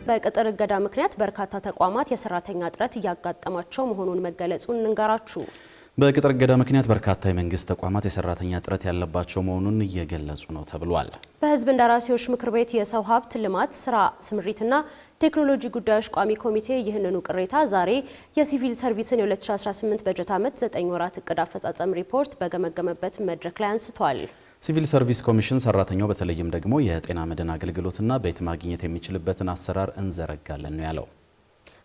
በቅጥር እገዳ ምክንያት በርካታ ተቋማት የሰራተኛ እጥረት እያጋጠማቸው መሆኑን መገለጹን እንንገራችሁ። በቅጥር እገዳ ምክንያት በርካታ የመንግስት ተቋማት የሰራተኛ እጥረት ያለባቸው መሆኑን እየገለጹ ነው ተብሏል። በህዝብ እንደራሴዎች ምክር ቤት የሰው ሀብት ልማት ስራ ስምሪትና ቴክኖሎጂ ጉዳዮች ቋሚ ኮሚቴ ይህንኑ ቅሬታ ዛሬ የሲቪል ሰርቪስን የ2018 በጀት ዓመት 9 ወራት እቅድ አፈጻጸም ሪፖርት በገመገመበት መድረክ ላይ አንስቷል። ሲቪል ሰርቪስ ኮሚሽን ሰራተኛው በተለይም ደግሞ የጤና መድን አገልግሎትና ቤት ማግኘት የሚችልበትን አሰራር እንዘረጋለን ነው ያለው።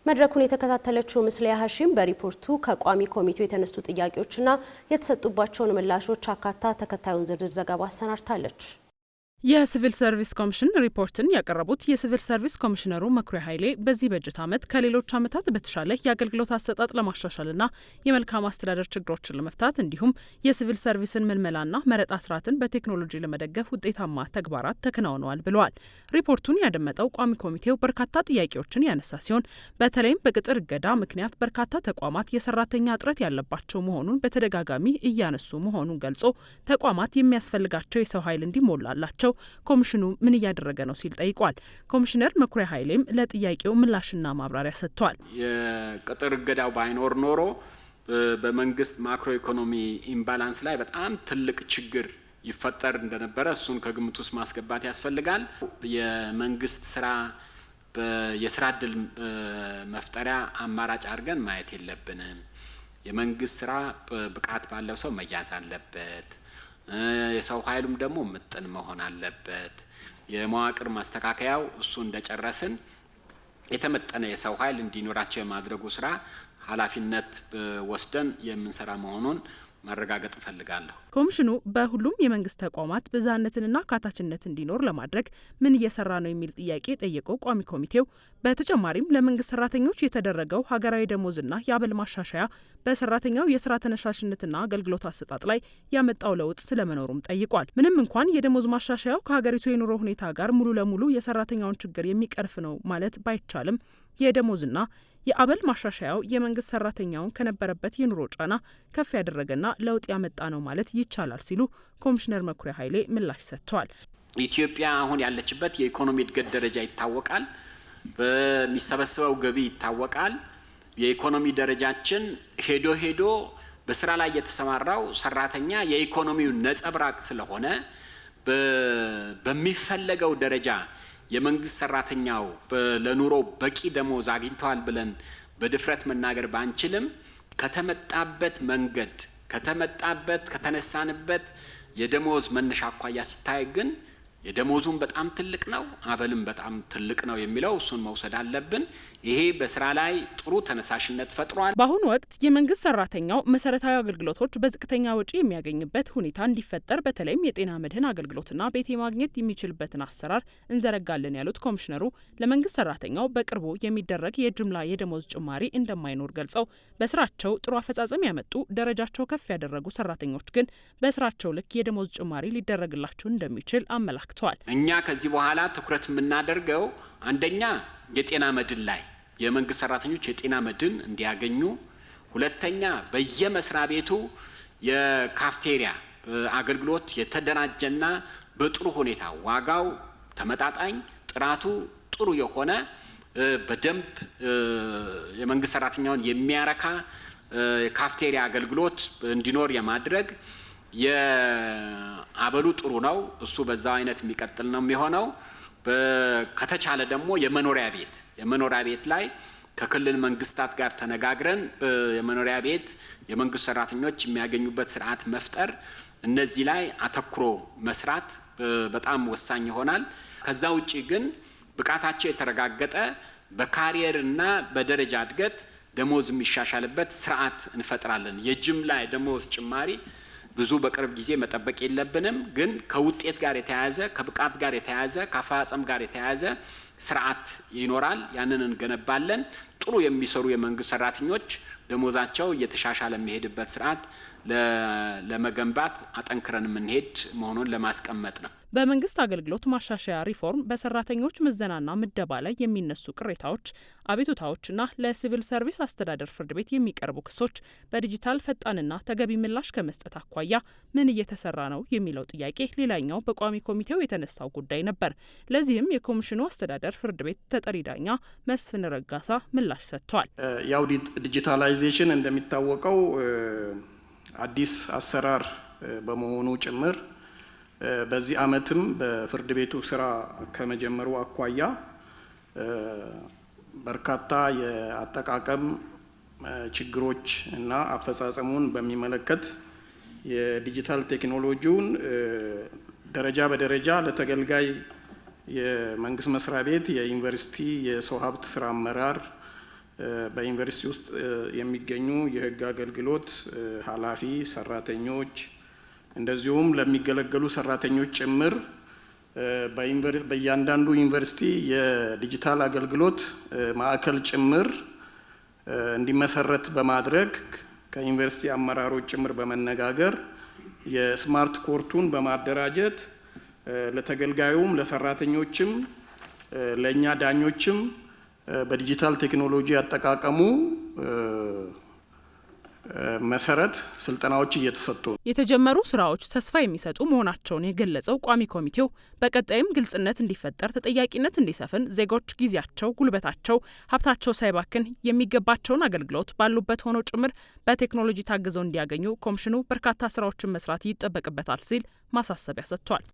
መድረኩን የተከታተለችው ምስሊያ ሀሺም በሪፖርቱ ከቋሚ ኮሚቴው የተነሱ ጥያቄዎችና የተሰጡባቸውን ምላሾች አካታ ተከታዩን ዝርዝር ዘገባ አሰናድታለች። የሲቪል ሰርቪስ ኮሚሽን ሪፖርትን ያቀረቡት የሲቪል ሰርቪስ ኮሚሽነሩ መኩሪያ ኃይሌ በዚህ በጀት ዓመት ከሌሎች ዓመታት በተሻለ የአገልግሎት አሰጣጥ ለማሻሻልና የመልካም አስተዳደር ችግሮችን ለመፍታት እንዲሁም የሲቪል ሰርቪስን ምልመላና መረጣ ስርዓትን በቴክኖሎጂ ለመደገፍ ውጤታማ ተግባራት ተከናውነዋል ብለዋል። ሪፖርቱን ያደመጠው ቋሚ ኮሚቴው በርካታ ጥያቄዎችን ያነሳ ሲሆን በተለይም በቅጥር እገዳ ምክንያት በርካታ ተቋማት የሰራተኛ እጥረት ያለባቸው መሆኑን በተደጋጋሚ እያነሱ መሆኑን ገልጾ ተቋማት የሚያስፈልጋቸው የሰው ኃይል እንዲሞላላቸው ኮሚሽኑ ምን እያደረገ ነው ሲል ጠይቋል። ኮሚሽነር መኩሪያ ኃይሌም ለጥያቄው ምላሽና ማብራሪያ ሰጥተዋል። የቅጥር እገዳው ባይኖር ኖሮ በመንግስት ማክሮ ኢኮኖሚ ኢምባላንስ ላይ በጣም ትልቅ ችግር ይፈጠር እንደነበረ እሱን ከግምት ውስጥ ማስገባት ያስፈልጋል። የመንግስት ስራ የስራ እድል መፍጠሪያ አማራጭ አድርገን ማየት የለብንም። የመንግስት ስራ ብቃት ባለው ሰው መያዝ አለበት። የሰው ኃይሉም ደግሞ ምጥን መሆን አለበት። የመዋቅር ማስተካከያው እሱ እንደጨረስን የተመጠነ የሰው ኃይል እንዲኖራቸው የማድረጉ ስራ ኃላፊነት ወስደን የምንሰራ መሆኑን ማረጋገጥ እፈልጋለሁ። ኮሚሽኑ በሁሉም የመንግስት ተቋማት ብዝሃነትንና አካታችነት እንዲኖር ለማድረግ ምን እየሰራ ነው የሚል ጥያቄ ጠየቀው ቋሚ ኮሚቴው በተጨማሪም ለመንግስት ሰራተኞች የተደረገው ሀገራዊ ደሞዝና የአበል ማሻሻያ በሰራተኛው የስራ ተነሳሽነትና አገልግሎት አሰጣጥ ላይ ያመጣው ለውጥ ስለመኖሩም ጠይቋል። ምንም እንኳን የደሞዝ ማሻሻያው ከሀገሪቱ የኑሮ ሁኔታ ጋር ሙሉ ለሙሉ የሰራተኛውን ችግር የሚቀርፍ ነው ማለት ባይቻልም የደሞዝና የአበል ማሻሻያው የመንግስት ሰራተኛውን ከነበረበት የኑሮ ጫና ከፍ ያደረገና ለውጥ ያመጣ ነው ማለት ይቻላል ሲሉ ኮሚሽነር መኩሪያ ኃይሌ ምላሽ ሰጥተዋል። ኢትዮጵያ አሁን ያለችበት የኢኮኖሚ እድገት ደረጃ ይታወቃል። በሚሰበሰበው ገቢ ይታወቃል። የኢኮኖሚ ደረጃችን ሄዶ በስራ ላይ የተሰማራው ሰራተኛ የኢኮኖሚው ነጸብራቅ ስለሆነ በሚፈለገው ደረጃ የመንግስት ሰራተኛው ለኑሮ በቂ ደሞዝ አግኝተዋል ብለን በድፍረት መናገር ባንችልም ከተመጣበት መንገድ ከተነሳንበት የደሞዝ መነሻ አኳያ ሲታይ ግን የደሞዙም በጣም ትልቅ ነው፣ አበልም በጣም ትልቅ ነው የሚለው እሱን መውሰድ አለብን። ይሄ በስራ ላይ ጥሩ ተነሳሽነት ፈጥሯል። በአሁኑ ወቅት የመንግስት ሰራተኛው መሰረታዊ አገልግሎቶች በዝቅተኛ ወጪ የሚያገኝበት ሁኔታ እንዲፈጠር በተለይም የጤና መድህን አገልግሎትና ቤት ማግኘት የሚችልበትን አሰራር እንዘረጋለን ያሉት ኮሚሽነሩ ለመንግስት ሰራተኛው በቅርቡ የሚደረግ የጅምላ የደሞዝ ጭማሪ እንደማይኖር ገልጸው በስራቸው ጥሩ አፈጻጸም ያመጡ ደረጃቸው ከፍ ያደረጉ ሰራተኞች ግን በስራቸው ልክ የደሞዝ ጭማሪ ሊደረግላቸው እንደሚችል አመላክተዋል። እኛ ከዚህ በኋላ ትኩረት የምናደርገው አንደኛ የጤና መድን ላይ የመንግስት ሰራተኞች የጤና መድን እንዲያገኙ፣ ሁለተኛ በየመስሪያ ቤቱ የካፍቴሪያ አገልግሎት የተደራጀና በጥሩ ሁኔታ ዋጋው ተመጣጣኝ ጥራቱ ጥሩ የሆነ በደንብ የመንግስት ሰራተኛውን የሚያረካ የካፍቴሪያ አገልግሎት እንዲኖር የማድረግ የአበሉ ጥሩ ነው። እሱ በዛው አይነት የሚቀጥል ነው የሚሆነው። ከተቻለ ደግሞ የመኖሪያ ቤት ላይ ከክልል መንግስታት ጋር ተነጋግረን የመኖሪያ ቤት የመንግስት ሰራተኞች የሚያገኙበት ስርዓት መፍጠር፣ እነዚህ ላይ አተኩሮ መስራት በጣም ወሳኝ ይሆናል። ከዛ ውጪ ግን ብቃታቸው የተረጋገጠ በካሪየርና በደረጃ እድገት ደሞዝ የሚሻሻልበት ስርዓት እንፈጥራለን። የጅምላ ደሞዝ ጭማሪ ብዙ በቅርብ ጊዜ መጠበቅ የለብንም። ግን ከውጤት ጋር የተያያዘ ከብቃት ጋር የተያያዘ ከአፈጻጸም ጋር የተያያዘ ስርዓት ይኖራል። ያንን እንገነባለን። ጥሩ የሚሰሩ የመንግስት ሰራተኞች ደሞዛቸው እየተሻሻለ የሚሄድበት ስርዓት ለመገንባት አጠንክረን የምንሄድ መሆኑን ለማስቀመጥ ነው። በመንግስት አገልግሎት ማሻሻያ ሪፎርም በሰራተኞች ምዘናና ምደባ ላይ የሚነሱ ቅሬታዎች፣ አቤቱታዎችና ለሲቪል ሰርቪስ አስተዳደር ፍርድ ቤት የሚቀርቡ ክሶች በዲጂታል ፈጣንና ተገቢ ምላሽ ከመስጠት አኳያ ምን እየተሰራ ነው የሚለው ጥያቄ ሌላኛው በቋሚ ኮሚቴው የተነሳው ጉዳይ ነበር። ለዚህም የኮሚሽኑ አስተዳደር ፍርድ ቤት ተጠሪ ዳኛ መስፍን ረጋሳ ምላሽ ሰጥተዋል። ያው ዲጂታላይዜሽን እንደሚታወቀው አዲስ አሰራር በመሆኑ ጭምር በዚህ ዓመትም በፍርድ ቤቱ ስራ ከመጀመሩ አኳያ በርካታ የአጠቃቀም ችግሮች እና አፈጻጸሙን በሚመለከት የዲጂታል ቴክኖሎጂውን ደረጃ በደረጃ ለተገልጋይ የመንግስት መስሪያ ቤት፣ የዩኒቨርሲቲ የሰው ሀብት ስራ አመራር፣ በዩኒቨርሲቲ ውስጥ የሚገኙ የህግ አገልግሎት ኃላፊ ሰራተኞች እንደዚሁም ለሚገለገሉ ሰራተኞች ጭምር በእያንዳንዱ ዩኒቨርሲቲ የዲጂታል አገልግሎት ማዕከል ጭምር እንዲመሰረት በማድረግ ከዩኒቨርሲቲ አመራሮች ጭምር በመነጋገር የስማርት ኮርቱን በማደራጀት ለተገልጋዩም ለሰራተኞችም ለእኛ ዳኞችም በዲጂታል ቴክኖሎጂ አጠቃቀሙ መሰረት ስልጠናዎች እየተሰጡ ነው። የተጀመሩ ስራዎች ተስፋ የሚሰጡ መሆናቸውን የገለጸው ቋሚ ኮሚቴው በቀጣይም ግልጽነት እንዲፈጠር፣ ተጠያቂነት እንዲሰፍን፣ ዜጎች ጊዜያቸው፣ ጉልበታቸው፣ ሀብታቸው ሳይባክን የሚገባቸውን አገልግሎት ባሉበት ሆነው ጭምር በቴክኖሎጂ ታግዘው እንዲያገኙ ኮሚሽኑ በርካታ ስራዎችን መስራት ይጠበቅበታል ሲል ማሳሰቢያ ሰጥቷል።